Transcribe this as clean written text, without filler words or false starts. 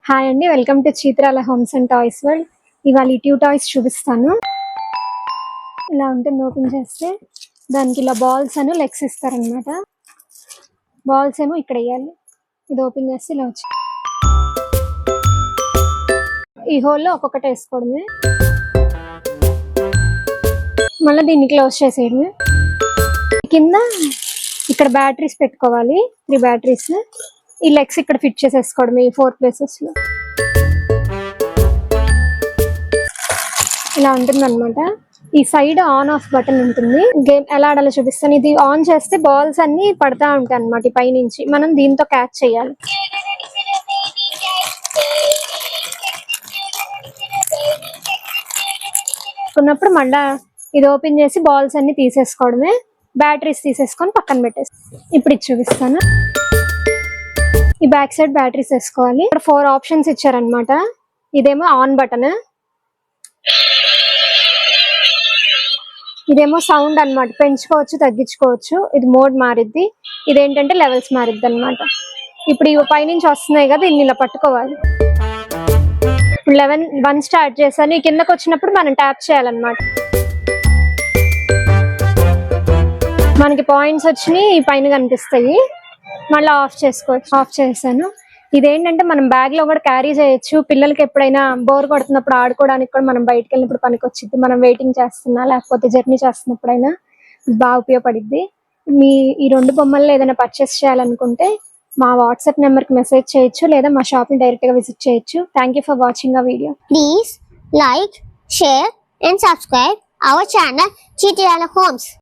Hi అండి, welcome to Chitrala homes and toys world. ఇవాళ ఈ ట్యూ టాయ్స్ చూపిస్తాను. ఇలా ఉంటుంది, ఓపెన్ చేస్తే దానికి ఇలా బాల్స్ అని లెగ్స్ ఇస్తారనమాట. బాల్స్ ఏమో ఇక్కడ వేయాలి. ఇది ఓపెన్ చేస్తే ఇలా వచ్చి ఈ హోల్లో ఒక్కొక్కటి వేసుకోవడమే. మళ్ళీ దీన్ని క్లోజ్ చేసేయడమే. కింద ఇక్కడ బ్యాటరీస్ పెట్టుకోవాలి, 3 బ్యాటరీస్. ఈ లెగ్స్ ఇక్కడ ఫిట్ చేసేసుకోవడమే ఈ 4 ప్లేసెస్ లో. ఇలా ఉంటుంది అనమాట. ఈ సైడ్ ఆన్ ఆఫ్ బటన్ ఉంటుంది. గేమ్ ఎలా ఆడాలో చూపిస్తాను. ఇది ఆన్ చేస్తే బాల్స్ అన్ని పడతా ఉంటాయి అనమాట ఈ పైనుంచి. మనం దీంతో క్యాచ్ చేయాలి. ఉన్నప్పుడు మళ్ళా ఇది ఓపెన్ చేసి బాల్స్ అన్ని తీసేసుకోవడమే. బ్యాటరీస్ తీసేసుకొని పక్కన పెట్టేసి ఇప్పుడు ఇది చూపిస్తాను. ఈ బ్యాక్ సైడ్ బ్యాటరీస్ వేసుకోవాలి. ఇక్కడ 4 ఆప్షన్స్ ఇచ్చారనమాట. ఇదేమో ఆన్ బటన్, ఇదేమో సౌండ్ అన్నమాట, పెంచుకోవచ్చు తగ్గించుకోవచ్చు. ఇది మోడ్ మారిద్ది. ఇదేంటంటే లెవెల్స్ మారిద్ది అనమాట. ఇప్పుడు ఇవి పైనుంచి వస్తున్నాయి కదా, దీన్ని ఇలా పట్టుకోవాలి. 1 స్టార్ట్ చేశాను. ఈ కిందకు వచ్చినప్పుడు మనం ట్యాప్ చేయాలన్నమాట. మనకి పాయింట్స్ వచ్చినాయి, ఈ పైన కనిపిస్తాయి. మళ్ళీ ఆఫ్ చేసుకోవచ్చు. ఆఫ్ చేశాను. ఇదేంటంటే మనం బ్యాగ్ లో కూడా క్యారీ చేయొచ్చు. పిల్లలకి ఎప్పుడైనా బోర్ కొడుతున్నప్పుడు ఆడుకోవడానికి కూడా మనం బయటకు వెళ్ళినప్పుడు పనికి వచ్చింది. మనం వెయిటింగ్ చేస్తున్నా లేకపోతే జర్నీ చేస్తున్నప్పుడైనా బాగా ఉపయోగపడిద్ది. ఈ 2 బొమ్మల్లో ఏదైనా పర్చేస్ చేయాలనుకుంటే మా వాట్సాప్ నెంబర్ కి మెసేజ్ చేయొచ్చు, లేదా మా షాప్ ని డైరెక్ట్ గా విజిట్ చేయొచ్చు. థ్యాంక్ యూ ఫర్ వాచింగ్ ఆ video. Please like, share and subscribe our channel Chitral Homes.